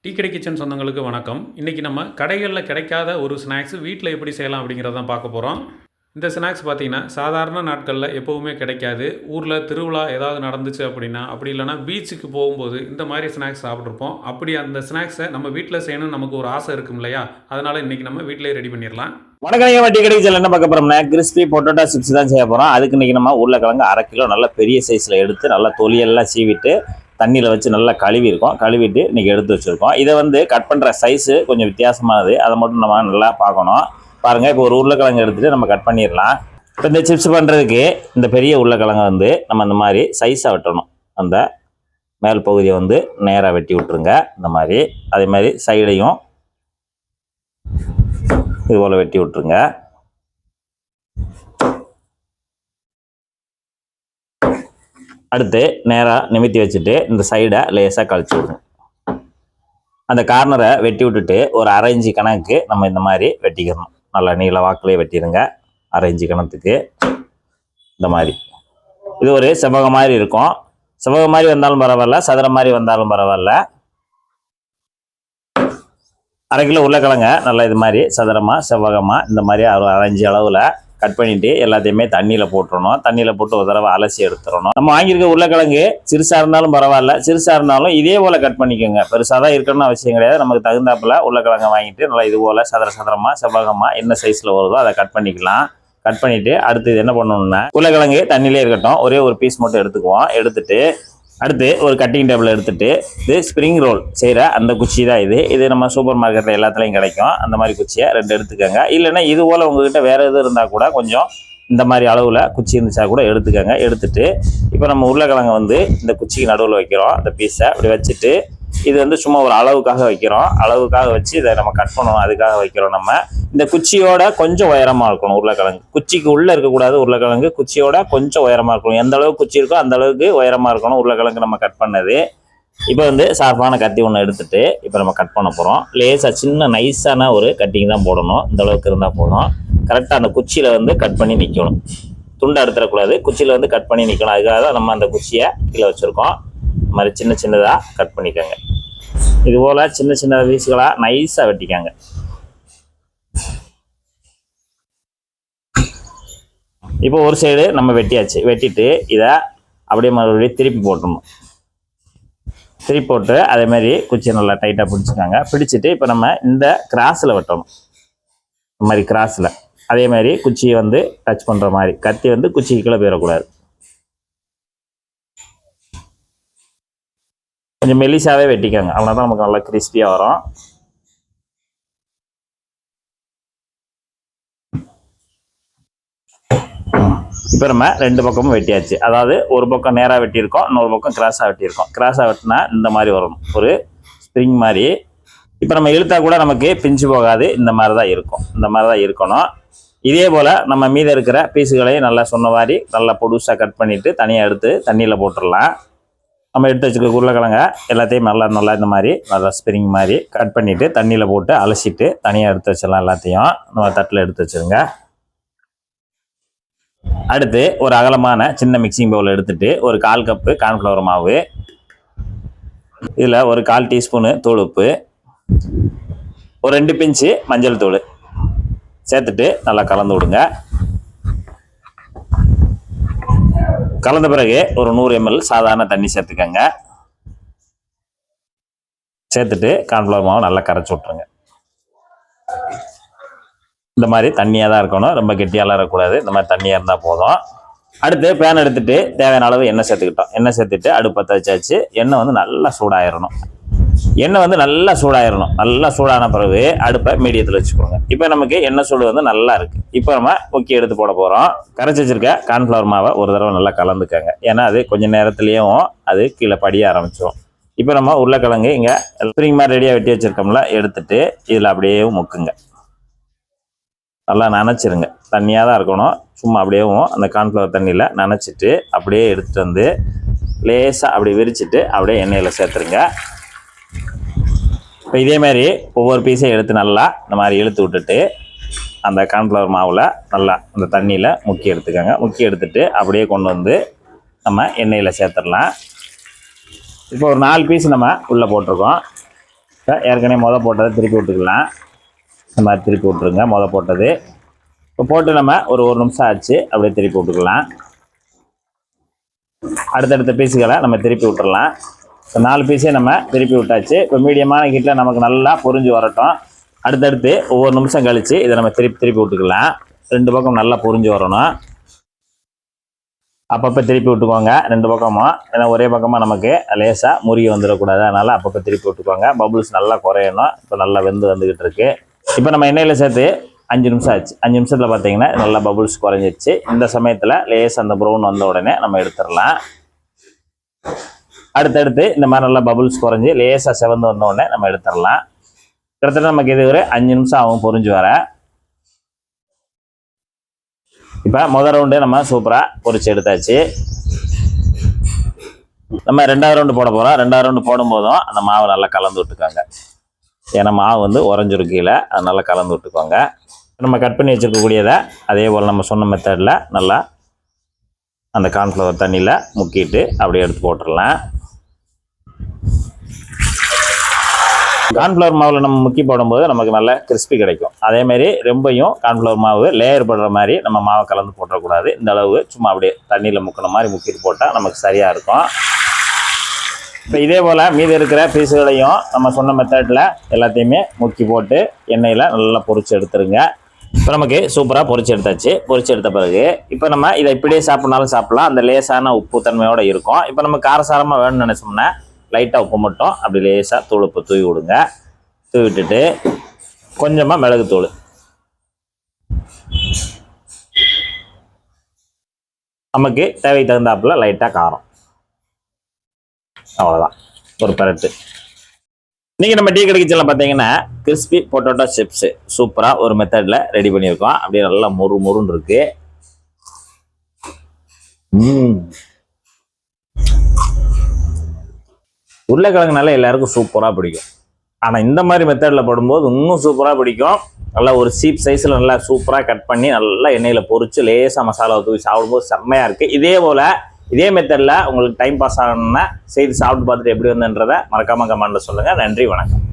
Tea கடை kitchen சொந்தங்களுக்கு வணக்கம். இன்றைக்கி நம்ம கடைகளில் கிடைக்காத ஒரு ஸ்நாக்ஸ் வீட்டில் எப்படி செய்யலாம் அப்படிங்கிறத தான் பார்க்க போகிறோம். இந்த ஸ்நாக்ஸ் பார்த்திங்கன்னா சாதாரண நாட்களில் எப்போவுமே கிடைக்காது. ஊரில் திருவிழா ஏதாவது நடந்துச்சு அப்படின்னா, அப்படி இல்லைனா பீச்சுக்கு போகும்போது இந்த மாதிரி ஸ்நாக்ஸ் சாப்பிட்ருப்போம். அப்படி அந்த ஸ்நாக்ஸை நம்ம வீட்டில் செய்யணும்னு நமக்கு ஒரு ஆசை இருக்கும் இல்லையா? அதனால் இன்றைக்கி நம்ம வீட்டிலே ரெடி பண்ணிடலாம். வணக்கம். டீ கடை கிச்சன் என்ன பார்க்க போகிறோம்னா கிறிஸ்பி பொட்டேட்டோ சிப்ஸ் தான் செய்ய போகிறோம். அதுக்கு இன்றைக்கி நம்ம உருளைக்கிழங்கு 1/2 கிலோ நல்லா பெரிய சைஸில் எடுத்து நல்லா தொலியெல்லாம் சீவிட்டு தண்ணியில் வச்சு நல்லா கழுவிட்டு இன்றைக்கி எடுத்து வச்சுருக்கோம். இதை கட் பண்ணுற சைஸு கொஞ்சம் வித்தியாசமானது, அதை மட்டும் நம்ம நல்லா பார்க்கணும். பாருங்கள், இப்போ ஒரு உருளைக்கிழங்கு எடுத்துகிட்டு நம்ம கட் பண்ணிடலாம். இப்போ இந்த சிப்ஸ் பண்ணுறதுக்கு இந்த பெரிய உருளைக்கிழங்கை நம்ம இந்த மாதிரி சைஸாக வெட்டணும். அந்த மேல் பகுதியை நேராக வெட்டி விட்டுருங்க இந்த மாதிரி. அதே மாதிரி சைடையும் இது போல் வெட்டி விட்டுருங்க. அடுத்து நேராக நிமித்தி வச்சுட்டு இந்த சைடை லேசாக கழிச்சு விடுங்க. அந்த கார்னரை வெட்டி விட்டுட்டு ஒரு 1/2 இன்ச்சு கணக்கு நம்ம இந்த மாதிரி வெட்டிக்கணும். நல்லா நீள வாக்கிலே வெட்டிடுங்க. 1/2 இன்ச்சு கணத்துக்கு இந்த மாதிரி. இது ஒரு செவ்வகம் மாதிரி இருக்கும். செவ்வகம் மாதிரி வந்தாலும் பரவாயில்ல, சதுரம் மாதிரி வந்தாலும் பரவாயில்ல. 1/2 கிலோ உருளைக்கிழங்க நல்லா இது மாதிரி சதுரமாக செவ்வகமாக இந்த மாதிரி ஒரு 1/2 இன்ச்சு அளவில் கட் பண்ணிவிட்டு எல்லாத்தையுமே தண்ணியில் போட்டுடணும். தண்ணியில் போட்டு ஒரு தடவை அலசி எடுத்துடணும். நம்ம வாங்கியிருக்க உருளைக்கிழங்கு சிறுசாக இருந்தாலும் பரவாயில்ல, சிறுசாக இருந்தாலும் இதே போல் கட் பண்ணிக்கோங்க. பெருசாக தான் இருக்கணும்னு அவசியம் கிடையாது. நமக்கு தகுந்தாப்பில் உருளைக்கிழங்கை வாங்கிட்டு நல்லா இது போல் சதுரமாக செவ்வகமாக என்ன சைஸில் வருதோ அதை கட் பண்ணிக்கலாம். கட் பண்ணிவிட்டு அடுத்து இது என்ன பண்ணணும்னா, உருளைக்கிழங்கு தண்ணியிலே இருக்கட்டும், ஒரே ஒரு பீஸ் மட்டும் எடுத்துக்குவோம். எடுத்துட்டு அடுத்து ஒரு கட்டிங் டேபிள் எடுத்துகிட்டு இது ஸ்ப்ரிங் ரோல் செய்கிற அந்த குச்சி தான் இது நம்ம சூப்பர் மார்க்கெட்டில் எல்லாத்துலேயும் கிடைக்கும். அந்த மாதிரி குச்சியை 2 எடுத்துக்கோங்க. இல்லைன்னா இது போல் உங்கள்கிட்ட வேறு எது இருந்தால் கூட கொஞ்சம் இந்த மாதிரி அளவில் குச்சி இருந்துச்சா கூட எடுத்துக்கோங்க. எடுத்துகிட்டு இப்போ நம்ம உருளைக்கிழங்கை இந்த குச்சிக்கு நடுவில் வைக்கிறோம். அந்த பீஸை அப்படி வச்சுட்டு இது சும்மா ஒரு அளவுக்காக வைக்கிறோம். அளவுக்காக வச்சு இதை நம்ம கட் பண்ணுவோம். அதுக்காக வைக்கிறோம். நம்ம இந்த குச்சியோட கொஞ்சம் உயரமாக இருக்கணும் உருளைக்கிழங்கு. குச்சிக்கு உள்ளே இருக்கக்கூடாது உருளைக்கிழங்கு. குச்சியோட கொஞ்சம் உயரமாக இருக்கணும். எந்த அளவுக்கு குச்சி இருக்கோ அந்த அளவுக்கு உயரமாக இருக்கணும் உருளைக்கிழங்கு நம்ம கட் பண்ணது. இப்போ ஷார்ப்பான கத்தி ஒன்று எடுத்துகிட்டு இப்போ நம்ம கட் பண்ண போகிறோம். லேசாக சின்ன நைஸான ஒரு கட்டிங் தான் போடணும். இந்த அளவுக்கு இருந்தால் போதும். கரெக்டாக அந்த குச்சியில் கட் பண்ணி நிற்கணும். துண்டை எடுத்துடக்கூடாது. குச்சியில் கட் பண்ணி நிற்கணும். அதுக்காக தான் நம்ம அந்த குச்சியை கீழே வச்சுருக்கோம். இந்த மாதிரி சின்ன சின்னதாக கட் பண்ணிக்கோங்க. இதுபோல் சின்ன சின்ன பீஸுகளாக நைஸாக வெட்டிக்காங்க. இப்போ ஒரு சைடு நம்ம வெட்டியாச்சு. வெட்டிட்டு இதை அப்படியே மறுபடியும் திருப்பி போட்டுடணும். திருப்பி போட்டு அதேமாதிரி குச்சியை நல்லா டைட்டாக பிடிச்சிக்காங்க. பிடிச்சிட்டு இப்போ நம்ம இந்த கிராஸில் வெட்டணும். இந்த மாதிரி கிராஸில் அதே மாதிரி குச்சியை டச் பண்ணுற மாதிரி. கத்தி குச்சிக்கு கீழே போயிடக்கூடாது. கொஞ்சம் மெலிசாவே வெட்டிக்காங்க. அவ்வளோதான் நமக்கு நல்லா கிறிஸ்பியாக வரும். இப்போ நம்ம 2 பக்கமும் வெட்டியாச்சு. அதாவது ஒரு பக்கம் நேராக வெட்டியிருக்கோம், இன்னொரு பக்கம் கிராஸாக வெட்டியிருக்கோம். கிராஸாக வெட்டினா இந்த மாதிரி வரணும், ஒரு ஸ்ப்ரிங் மாதிரி. இப்போ நம்ம இழுத்தா கூட நமக்கு பிஞ்சு போகாது. இந்த மாதிரி தான் இருக்கும். இந்த மாதிரி தான் இருக்கணும். இதே போல் நம்ம மீத இருக்கிற பீஸுகளையும் நல்லா சொன்ன மாதிரி நல்லா பொடுசாக கட் பண்ணிவிட்டு தனியாக எடுத்து தண்ணியில் போட்டுடலாம். நம்ம எடுத்து வச்சுருக்க உருளைக்கிழங்க எல்லாத்தையும் நல்லா இந்த மாதிரி நல்லா ஸ்ப்ரிங் மாதிரி கட் பண்ணிவிட்டு தண்ணியில் போட்டு அலசிட்டு தனியாக எடுத்து வச்சிடலாம். எல்லாத்தையும் நம்ம தட்டில் எடுத்து வச்சுருங்க. அடுத்து ஒரு அகலமான சின்ன மிக்சிங் பவுல் எடுத்துகிட்டு ஒரு 1/4 கப்பு கார்ன்ஃப்ளவர் மாவு, இதில் ஒரு 1/4 டீஸ்பூனு தூள் உப்பு, ஒரு 2 பிஞ்சு மஞ்சள் தூள் சேர்த்துட்டு நல்லா கலந்து விடுங்க. கலந்த பிறகு ஒரு 100 ml சாதாரண தண்ணி சேர்த்துக்கங்க. சேர்த்துட்டு கார்ன்ஃப்ளவர் மாவு நல்லா கரைச்சி விட்ருங்க. இந்த மாதிரி தண்ணியாக தான் இருக்கணும், ரொம்ப கெட்டியாலாம் இருக்கக்கூடாது. இந்த மாதிரி தண்ணியாக இருந்தால் போதும். அடுத்து பேன் எடுத்துகிட்டு தேவையான அளவு எண்ணெய் சேர்த்துக்கிட்டோம். எண்ணெய் சேர்த்துட்டு அடுப்பு பற்ற வச்சாச்சு. எண்ணெய் நல்லா சூடாயிடணும். எண்ணெய் நல்லா சூடாயிடணும். நல்லா சூடான பிறகு அடுப்பை மீடியத்தில் வச்சுக்கோங்க. இப்போ நமக்கு எண்ணெய் சூடு நல்லா இருக்குது. இப்போ நம்ம முக்கிய எடுத்து போட போகிறோம். கரைச்சி வச்சுருக்க கார்ன்ஃப்ளவர் மாவை ஒரு தடவை நல்லா கலந்துக்கங்க. ஏன்னா அது கொஞ்சம் நேரத்துலேயும் அது கீழே படிய ஆரம்பிச்சிடும். இப்போ நம்ம உருளைக்கிழங்கு இங்கே ஸ்ப்ரிங் மாதிரி ரெடியாக வெட்டி வச்சுருக்கோம்ல, எடுத்துகிட்டு இதில் அப்படியே முக்குங்க. நல்லா நனைச்சிருங்க. தண்ணியாக தான் இருக்கணும். சும்மா அப்படியே அந்த கார்ன்ஃப்ளவர் தண்ணியில் நனைச்சிட்டு அப்படியே எடுத்துகிட்டு லேசாக அப்படி விரிச்சிட்டு அப்படியே எண்ணெயில் சேர்த்துருங்க. இப்போ இதேமாதிரி ஒவ்வொரு பீஸையும் எடுத்து நல்லா இந்த மாதிரி இழுத்து விட்டுட்டு அந்த கார்ன்ஃப்ளவர் மாவில் நல்லா அந்த தண்ணியில் முக்கி எடுத்துக்கோங்க. முக்கி எடுத்துட்டு அப்படியே கொண்டு நம்ம எண்ணெயில் சேர்த்துடலாம். இப்போ ஒரு 4 பீஸ் நம்ம உள்ளே போட்டிருக்கோம். ஏற்கனவே போட்டதை திருப்பி விட்டுக்கலாம். இந்த மாதிரி திருப்பி விட்டுருங்க. போட்டது இப்போ போட்டு நம்ம ஒரு நிமிஷம் ஆச்சு, அப்படியே திருப்பி விட்டுக்கலாம். அடுத்தடுத்த பீஸுகளை நம்ம திருப்பி விட்டுறலாம். இப்போ 4 பீஸே நம்ம திருப்பி விட்டாச்சு. இப்போ மீடியமான ஹீட்டில் நமக்கு நல்லா பொரிஞ்சு வரட்டும். அடுத்தடுத்து ஒவ்வொரு நிமிஷம் கழித்து இதை நம்ம திருப்பி விட்டுக்கலாம். 2 பக்கம் நல்லா பொரிஞ்சு வரணும். அப்பப்போ திருப்பி விட்டுக்கோங்க 2 பக்கமும். ஏன்னா ஒரே பக்கமாக நமக்கு லேசாக முறிய வந்துடக்கூடாது. அதனால் அப்பப்போ திருப்பி விட்டுக்கோங்க. பபுள்ஸ் நல்லா குறையணும். இப்போ நல்லா வந்துக்கிட்டு இருக்கு. இப்போ நம்ம எண்ணெயில் சேர்த்து 5 நிமிஷம் ஆச்சு. 5 நிமிஷத்தில் பார்த்தீங்கன்னா நல்லா பபுள்ஸ் குறைஞ்சிருச்சு. இந்த சமயத்தில் லேசாக அந்த ப்ரௌன் வந்த உடனே நம்ம எடுத்துடலாம். அடுத்தடுத்து இந்த மாதிரி நல்லா பபுள்ஸ் குறைஞ்சி லேசாக செவந்து வந்த உடனே நம்ம எடுத்துடலாம். கிட்டத்தட்ட நமக்கு இது ஒரு 5 நிமிஷம் ஆகும் பொரிஞ்சு வர. இப்போ முதல் ரவுண்டு நம்ம சூப்பராக பொரிச்சு எடுத்தாச்சு. நம்ம 2வது ரவுண்டு போட போகிறோம். 2வது ரவுண்டு போடும்போதும் அந்த மாவு நல்லா கலந்து விட்டுக்கோங்க. ஏன்னா மாவு உறைஞ்சிரும் கீழே, அது நல்லா கலந்து விட்டுக்கோங்க. நம்ம கட் பண்ணி வச்சுருக்கக்கூடியதை அதே போல் நம்ம சொன்ன மெத்தடில் நல்லா அந்த கார்ன்ஃப்ளவர் தண்ணியில் முக்கிட்டு அப்படியே எடுத்து போட்டுடலாம். கார்ன்ஃப்ளவர் மாவில் நம்ம முக்கி போடும்போது நமக்கு நல்ல கிறிஸ்பி கிடைக்கும். அதேமாரி ரொம்பையும் கார்ன்ஃப்ளவர் மாவு லேயர் படுற மாதிரி நம்ம மாவை கலந்து போட்டக்கூடாது. இந்த அளவு சும்மா அப்படியே தண்ணியில் முக்கின மாதிரி முக்கிட்டு போட்டால் நமக்கு சரியாக இருக்கும். இப்போ இதே போல் மீதி இருக்கிற பீஸுகளையும் நம்ம சொன்ன மெத்தடில் எல்லாத்தையுமே முக்கி போட்டு எண்ணெயில் நல்லா பொரிச்சு எடுத்துருங்க. இப்போ நமக்கு சூப்பராக பொரிச்சு எடுத்தாச்சு. பொரிச்சு எடுத்த பிறகு இப்போ நம்ம இதை இப்படியே சாப்பிட்னாலும் சாப்பிட்லாம். அந்த லேசான உப்பு தன்மையோடு இருக்கும். இப்போ நம்ம காரசாரமாக வேணும்னு நினச்சோம்னா லைட்டாக உப்பு மட்டும் அப்படி லேசாக தூளுப்பு தூவி விடுங்க. தூவி விட்டுட்டு கொஞ்சமாக மிளகுத்தூள், நமக்கு தேவைக்கு தகுந்தாப்புல லைட்டாக காரம், அவ்வளோதான். ஒரு பரட்டு. இன்றைக்கி நம்ம டீ கடைக்கு செல்ல பார்த்தீங்கன்னா கிறிஸ்பி பொட்டேட்டோ சிப்ஸு சூப்பராக ஒரு மெத்தடில் ரெடி பண்ணியிருக்கோம். அப்படியே நல்லா முறுன்னு இருக்கு. உருளைக்கிழங்குனால எல்லாருக்கும் சூப்பராக பிடிக்கும். ஆனால் இந்த மாதிரி மெத்தடில் போடும்போது இன்னும் சூப்பராக பிடிக்கும். நல்லா ஒரு சீப் சைஸில் நல்லா சூப்பராக கட் பண்ணி நல்லா எண்ணெயில் பொரிச்சு லேசாக மசாலாவை தூவி சாப்பிடும்போது செம்மையாக இருக்குது. இதே மெத்தடில் உங்களுக்கு டைம் பாஸ் ஆகணும்னா செய்து சாப்பிட்டு பார்த்துட்டு எப்படி வந்துன்றதை மறக்காமல் கமெண்ட்டில் சொல்லுங்கள். நன்றி, வணக்கம்.